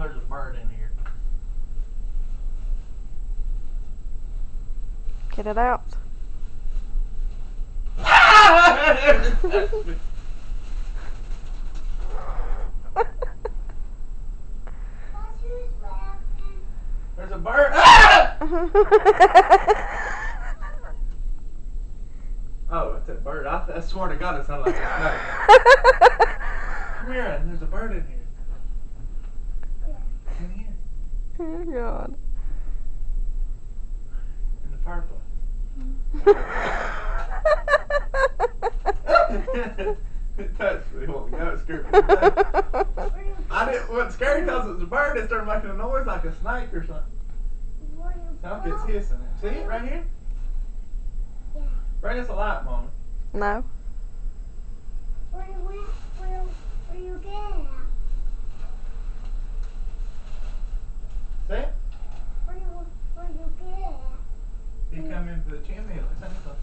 there's a bird in here. Get it out. There's a bird. Oh, it's a bird. I swear to God, it sounded like a snake. Come here, there's a bird in here. In here. Oh, God. In the fireplace. It touched me. Well, yeah, it scared me. I didn't. What's scary because it was a bird. It started making a noise like a snake or something. Sounds like it's hissing. See it right here? Yeah. Bring us a light, Mama. No. Where you get at? See it? Where you get at? He come into the chimney. Let's sing something.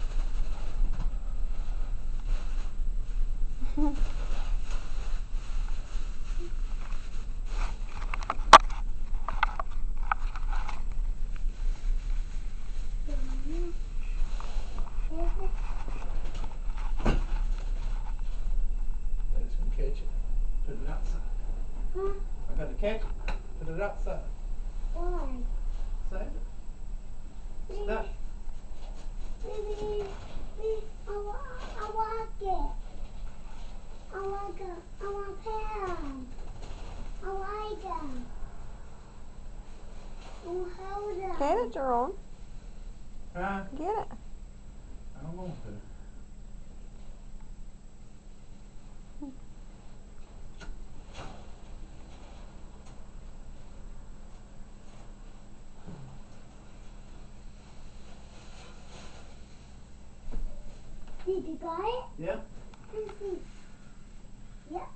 They're just gonna catch it. Put it outside. Huh? I gotta catch it. Put it outside. Why? Save it. Stop. Maybe, I want it. I want it. I want pound. I like them. I want hold them. Get it, Jerome. Huh? Get it. I don't want to. Did you got it? Yeah. Yeah.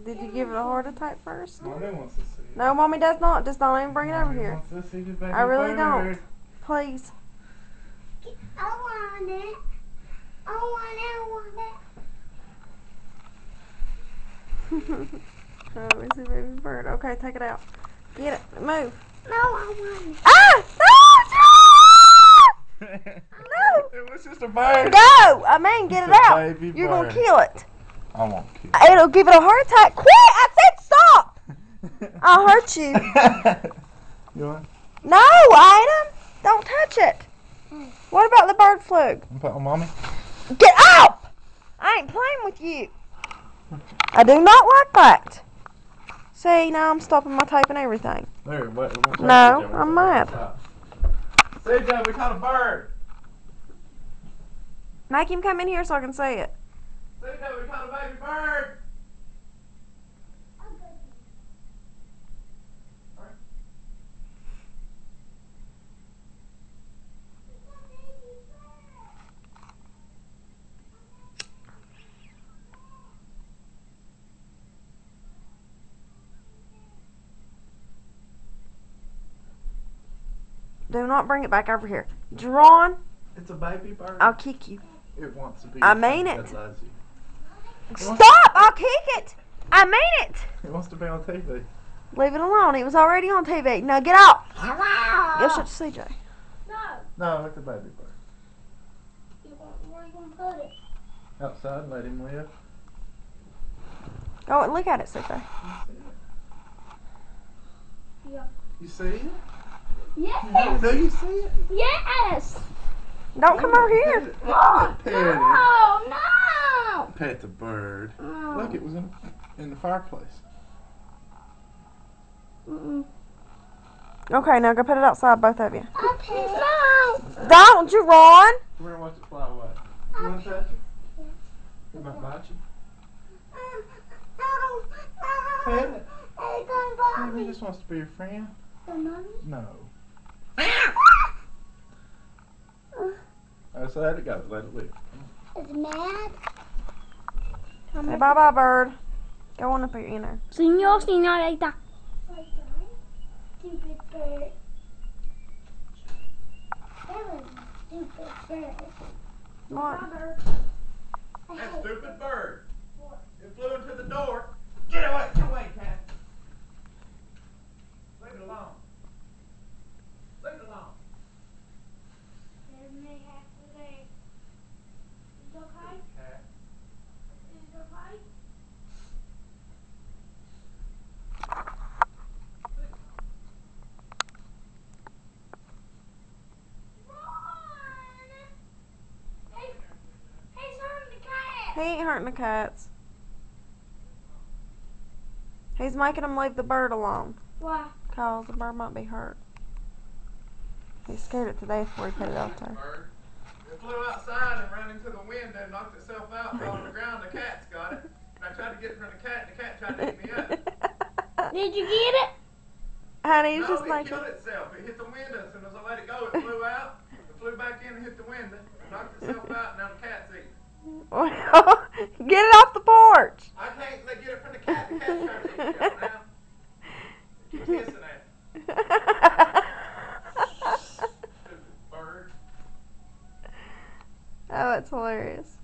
Did you give it a heart attack first? Mommy wants to see it. No, Mommy does not. Just don't even bring it over Mommy here. wants to see the baby I really bird. don't. Please. I want it. I want it. Oh, it's a baby bird. Okay, take it out. Get it. Move. No, I want it. Ah! No! It was just a bird. Go! I mean, get it It's a out. baby You're going bird. to kill it. I won't kill It'll give it a heart attack. Quit! I said stop! it. I'll hurt you. You want? No, Adam! Don't touch it. What about the bird flu? I'm putting on Mommy. Get out! I ain't playing with you. I do not like that. See, now I'm stopping my tape and everything. There, what? No, I'm mad. CJ, we caught a bird. Make him come in here so I can see it. CJ, we caught a baby bird. Do not bring it back over here. Drawn, It's a baby bird. I'll kick you. It wants to be. I mean it. That loves you. Stop! I'll kick it! I mean it! It wants to be on TV. Leave it alone. It was already on TV. Now get out. Go shut to CJ. No. No, it's a baby bird. Where are you going to put it? Outside, let him live. Go and look at it, CJ. Yeah. You see it? Yes. Do you see it? Yes. Don't come over here. Pet it. No, no. Pet the bird. Oh. Look, it was in the fireplace. Okay, now go put it outside, both of you. Okay. No. Don't you run. Come here and watch it fly away. You want to touch it? It might bite you. No. Pet it. It's going to bite He me. just wants to be your friend. The mommy? No. So let it go. Let it live. It's mad. Say bye-bye, bird. Go on up here, you know. Señor, señorita. Stupid bird. That was a stupid bird. What? That stupid bird. It flew into the door. Get away, cat. ain't hurting the cats. He's making them leave the bird alone. Why? Cause the bird might be hurt. He scared it to death before he put it out there. Bird. It flew outside and ran into the window and knocked itself out, fell on the ground. The cat's got it. And I tried to get it from the cat, and the cat tried to eat me up. Did you get it? Honey, he's No, just it making. killed itself. It hit the window. As soon as I let it go, it flew out. It flew back in and hit the window. It knocked itself out, and now the cat's eating it. Well, get it off the porch. I can't get it from the cat. The cat's trying to eat it up now. Keeps hissing at it. Stupid bird. Oh, that's hilarious.